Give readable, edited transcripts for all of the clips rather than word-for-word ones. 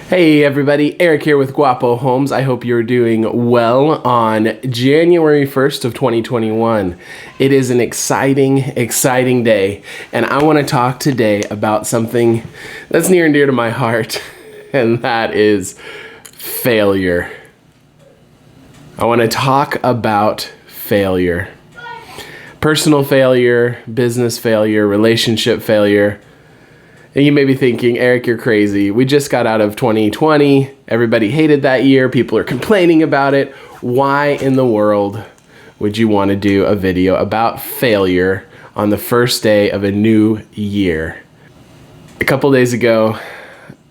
Hey everybody, Eric here with Guapo Homes. I hope you're doing well on January 1st of 2021. It is an exciting day, and I want to talk today about something that's near and dear to my heart, and that is failure. I want to talk about failure. Personal failure, business failure, relationship failure. And you may be thinking, Eric, you're crazy. We just got out of 2020. Everybody hated that year. People are complaining about it. Why in the world would you want to do a video about failure on the first day of a new year? A couple days ago,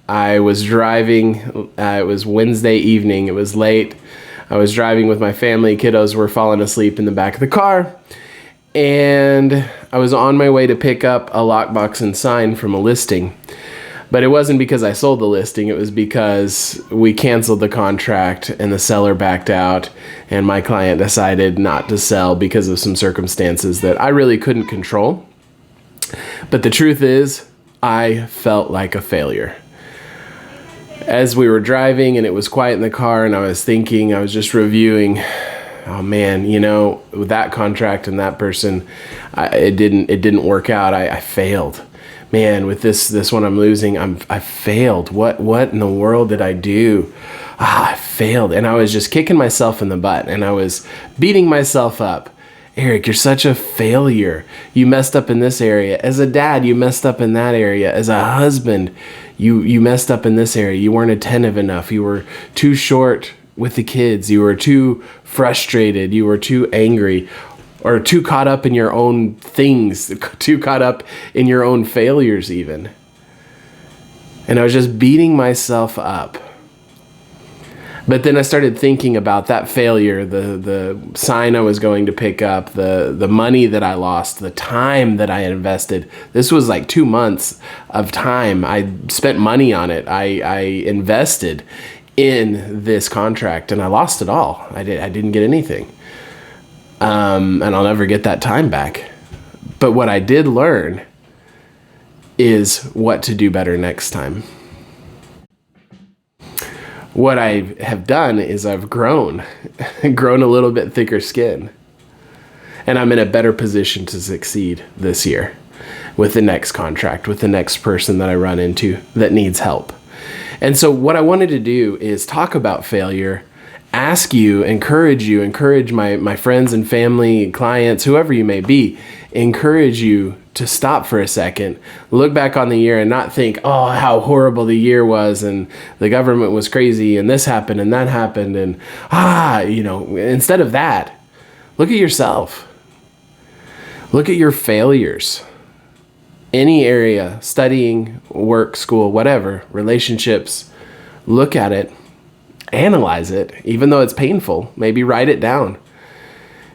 I was driving. It was Wednesday evening. It was late. I was driving with my family. Kiddos were falling asleep in the back of the car. And I was on my way to pick up a lockbox and sign from a listing. But it wasn't because I sold the listing. It was because we canceled the contract and the seller backed out. And my client decided not to sell because of some circumstances that I really couldn't control. But the truth is, I felt like a failure. As we were driving and it was quiet in the car and I was thinking, I was just reviewing, oh man, with that contract and that person, it didn't work out. I failed. Man, with this one I'm losing, I failed. What in the world did I do? I failed. And I was just kicking myself in the butt and I was beating myself up. Eric, you're such a failure. You messed up in this area. As a dad, you messed up in that area. As a husband, you messed up in this area. You weren't attentive enough. You were too short with the kids. You were too frustrated. You were too angry, or too caught up in your own things, too caught up in your own failures even. And I was just beating myself up. But then I started thinking about that failure, the sign I was going to pick up, the money that I lost, the time that I invested. This was like 2 months of time. I spent money on it. I invested in this contract and I lost it all. I didn't get anything. And I'll never get that time back. But what I did learn is what to do better next time. What I have done is I've grown a little bit thicker skin. And I'm in a better position to succeed this year with the next contract, with the next person that I run into that needs help. And so what I wanted to do is talk about failure, encourage my friends and family, clients, whoever you may be, encourage you to stop for a second, look back on the year and not think, oh, how horrible the year was and the government was crazy and this happened and that happened and instead of that, look at yourself. Look at your failures. Any area, studying, work, school, whatever, relationships, look at it, analyze it, even though it's painful, maybe write it down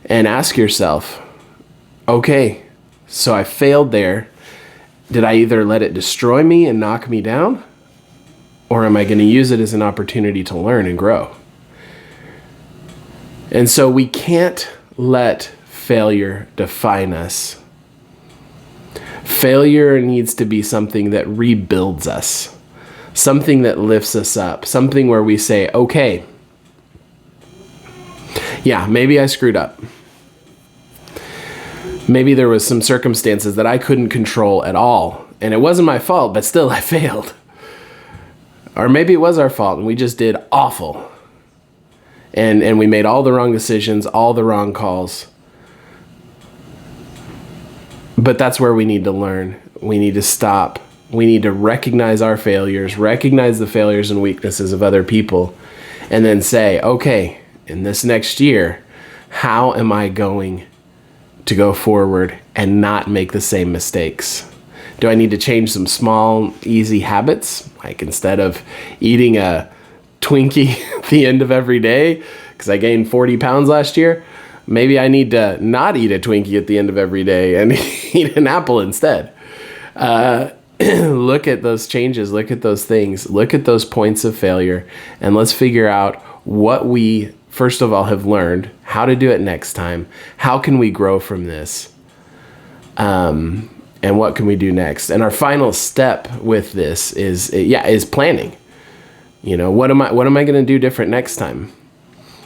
and ask yourself, okay, so I failed there. Did I either let it destroy me and knock me down, or am I going to use it as an opportunity to learn and grow? And so we can't let failure define us. Failure needs to be something that rebuilds us, something that lifts us up, something where we say, okay, yeah, maybe I screwed up. Maybe there was some circumstances that I couldn't control at all, and it wasn't my fault, but still I failed. Or maybe it was our fault and we just did awful. And we made all the wrong decisions, all the wrong calls. But that's where we need to learn. We need to stop. We need to recognize our failures, recognize the failures and weaknesses of other people, and then say, okay, in this next year, how am I going to go forward and not make the same mistakes? Do I need to change some small, easy habits? Like instead of eating a Twinkie at the end of every day, because I gained 40 pounds last year, maybe I need to not eat a Twinkie at the end of every day and eat an apple instead. Look at those changes, look at those things, look at those points of failure, and let's figure out what we first of all, have learned how to do it next time. How can we grow from this? And what can we do next? And our final step with this is planning. What am I going to do different next time?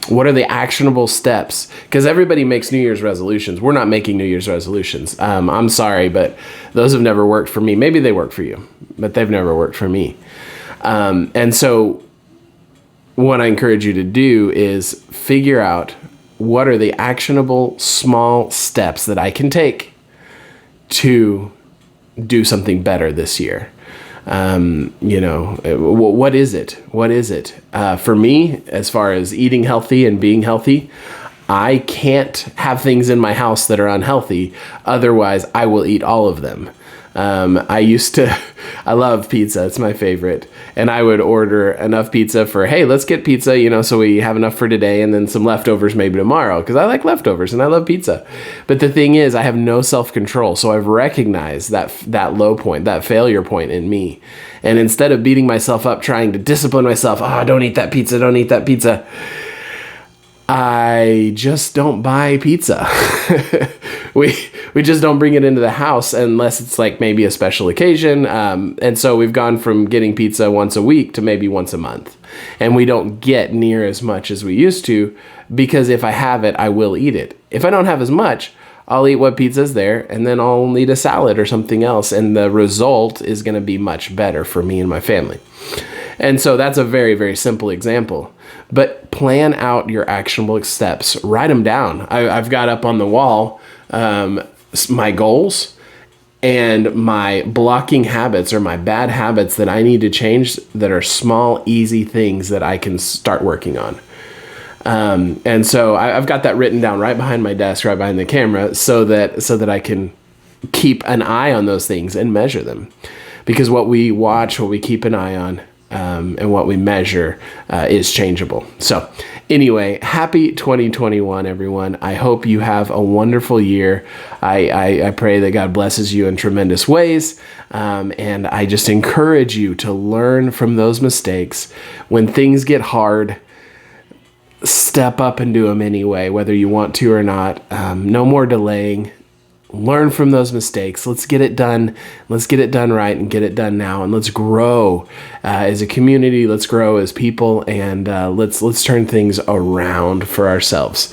What are the actionable steps? Because everybody makes New Year's resolutions. We're not making New Year's resolutions. I'm sorry, but those have never worked for me. Maybe they work for you, but they've never worked for me. And so what I encourage you to do is figure out what are the actionable small steps that I can take to do something better this year. What is it? What is it? For me, as far as eating healthy and being healthy, I can't have things in my house that are unhealthy. Otherwise, I will eat all of them. I love pizza. It's my favorite. And I would order enough pizza for, hey, let's get pizza, so we have enough for today and then some leftovers maybe tomorrow, because I like leftovers and I love pizza. But the thing is, I have no self-control. So I've recognized that low point, that failure point in me. And instead of beating myself up, trying to discipline myself, don't eat that pizza, don't eat that pizza, I just don't buy pizza. We just don't bring it into the house unless it's like maybe a special occasion. And so we've gone from getting pizza once a week to maybe once a month. And we don't get near as much as we used to, because if I have it, I will eat it. If I don't have as much, I'll eat what pizza's there, and then I'll need a salad or something else. And the result is going to be much better for me and my family. And so that's a very, very simple example. But plan out your actionable steps. Write them down. I've got up on the wall my goals and my blocking habits, or my bad habits that I need to change, that are small, easy things that I can start working on. And so I've got that written down right behind my desk, right behind the camera, so that I can keep an eye on those things and measure them. Because what we watch, what we keep an eye on, and what we measure is changeable. So anyway, happy 2021, everyone. I hope you have a wonderful year. I pray that God blesses you in tremendous ways. And I just encourage you to learn from those mistakes. When things get hard, step up and do them anyway, whether you want to or not. No more delaying. Learn from those mistakes. Let's get it done. Let's get it done right and get it done now. And let's grow as a community. Let's grow as people, and let's turn things around for ourselves.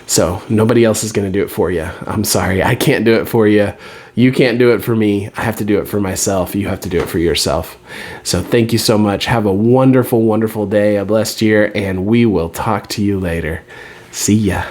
So nobody else is going to do it for you. I'm sorry. I can't do it for you. You can't do it for me. I have to do it for myself. You have to do it for yourself. So thank you so much. Have a wonderful, wonderful day, a blessed year, and we will talk to you later. See ya.